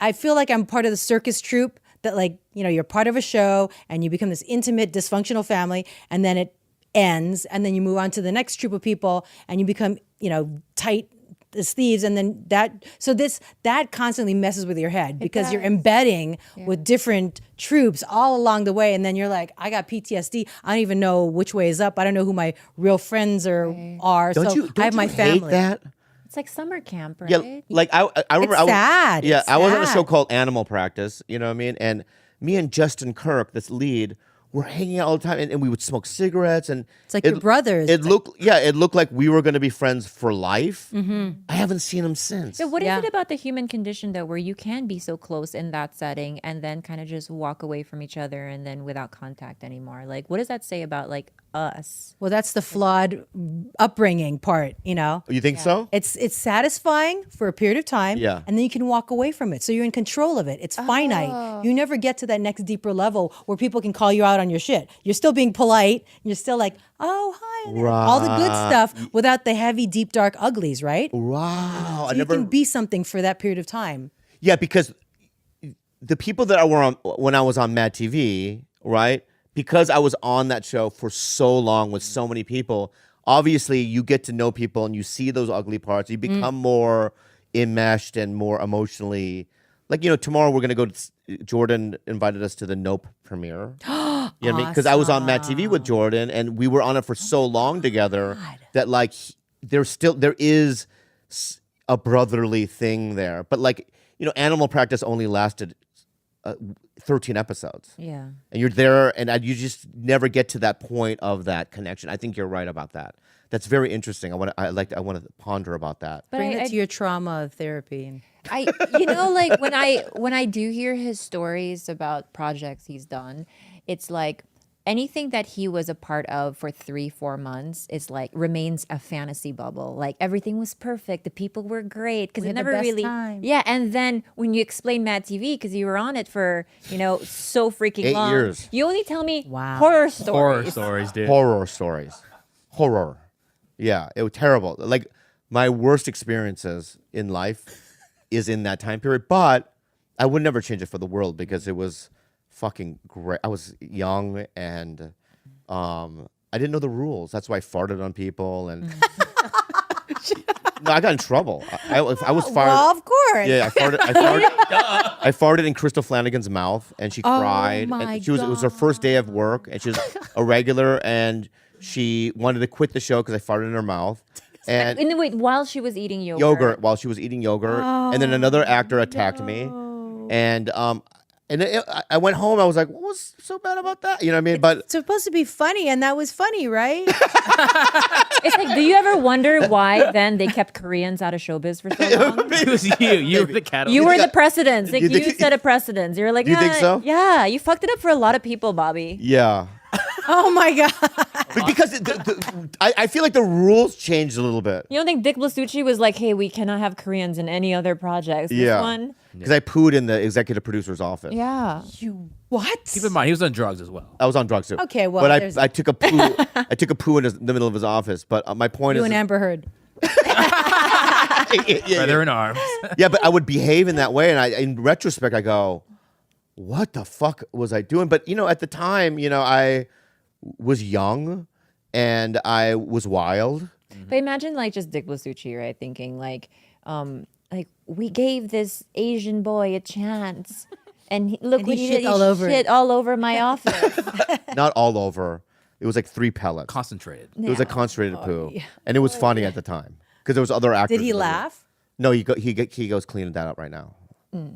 I feel like I'm part of the circus troupe that, like, you're part of a show and you become this intimate, dysfunctional family, and then it ends, and then you move on to the next troupe of people and you become, tight as thieves, and then that constantly messes with your head because you're embedding with different troops all along the way, and then you're like, I got PTSD. I don't even know which way is up. I don't know who my real friends are. Don't I have my hate family. That? It's like summer camp, right? Yeah, like I remember. It's sad. Yeah, It's I was on a sad. show called Animal Practice. You know what I mean? And me and Justin Kirk, this lead, were hanging out all the time, and we would smoke cigarettes, and It's like your brothers. It looked like we were going to be friends for life. I haven't seen him since. So what is it about the human condition, though, where you can be so close in that setting and then kind of just walk away from each other and then without contact anymore? Like, what does that say about, like, us? Well, that's the flawed upbringing part, You think so? It's satisfying for a period of time, Yeah. and then you can walk away from it. So you're in control of it. It's finite. You never get to that next deeper level where people can call you out on your shit. You're still being polite. You're still like, oh, hi. And all the good stuff without the heavy, deep, dark uglies, right? Wow. So you can be something for that period of time. Yeah, because the people that were on when I was on Mad TV, right? Because I was on that show for so long with so many people, obviously you get to know people and you see those ugly parts. You become more enmeshed and more emotionally. Like, tomorrow we're going to go to, Jordan invited us to the Nope premiere. You know what I mean? Because I was on Mad TV with Jordan, and we were on it for so long together that, like, there is a brotherly thing there. But, like, Animal Practice only lasted 13 episodes. Yeah. And you're there, and you just never get to that point of that connection. I think you're right about that. That's very interesting. I want to ponder about that. But Bring it to your trauma therapy. Like when I do hear his stories about projects he's done, it's like anything that he was a part of for 3-4 months is like remains a fantasy bubble. Like everything was perfect, the people were great because it had the never best really time. Yeah. And then when you explain Mad TV, because you were on it for so freaking 8 long, years. you only tell me Wow. horror stories. Horror stories, dude. Horror stories. Horror. Yeah, it was terrible. Like, my worst experiences in life is in that time period, but I would never change it for the world because it was fucking great. I was young and I didn't know the rules. That's why I farted on people and no, I got in trouble. I was fired. Well, of course. Yeah, I farted in Crystal Flanagan's mouth, and she cried. my And it was her first day of work, and she was a regular, and she wanted to quit the show because I farted in her mouth. And Wait, while she was eating while she was eating yogurt, and then another actor attacked me, and I went home. I was like, "What was so bad about that?" You know what I mean? But It's supposed to be funny, and that was funny, right? It's like, do you ever wonder why then they kept Koreans out of showbiz for so long? It was you. You were the catalyst. You were the precedence. Like, You you think- set a precedence. You're like, You think so? Yeah, you fucked it up for a lot of people, Bobby. yeah, Oh my God. but because I feel like the rules changed a little bit. You don't think Dick Blasucci was like, hey, we cannot have Koreans in any other projects? This Yeah, one? because I pooed in the executive producer's office. Yeah. You what? Keep in mind, he was on drugs as well. I was on drugs too. Okay, well, but there's- I took a poo. I took a poo in the middle of his office. But my point You is, and Amber Heard. Brother in arms. yeah, but I would behave in that way, and in retrospect, I go, "What the fuck was I doing?" But at the time, I was young, and I was wild. But imagine like just Dick Blasucci, right? Thinking like we gave this Asian boy a chance. And look And what he he shit did. all over it. Shit all over my office. Not all over. It was like 3 pellets. Concentrated. It was a concentrated poo, and it was funny at the time because there was other actors. Did he in the room. laugh? No, he goes cleaning that up right now.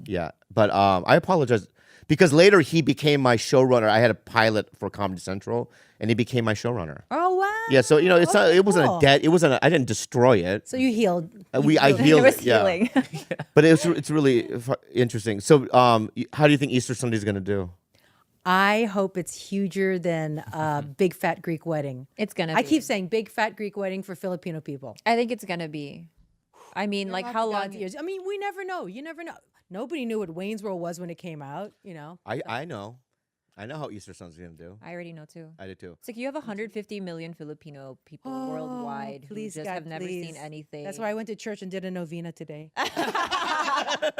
Yeah, but I apologize because later he became my showrunner. I had a pilot for Comedy Central, and he became my showrunner. Oh wow. Yeah, so it's not. It wasn't cool. a debt. It wasn't. I didn't destroy it. So you healed. I There healed was it. Yeah, healing. but it's really interesting. So how do you think Easter Sunday's gonna do? I hope it's huger than Big Fat Greek Wedding. It's gonna I be. keep saying Big Fat Greek Wedding for Filipino people. I think it's gonna be. I mean, like how long? God's ears. I mean, we never know. You never know. Nobody knew what Wayne's World was when it came out. I know. I know how Easter Sunday's gonna do. I already know too. I did too. It's like you have 150 million Filipino people worldwide who Please, just God, have never please. seen anything. That's why I went to church and did a novena today.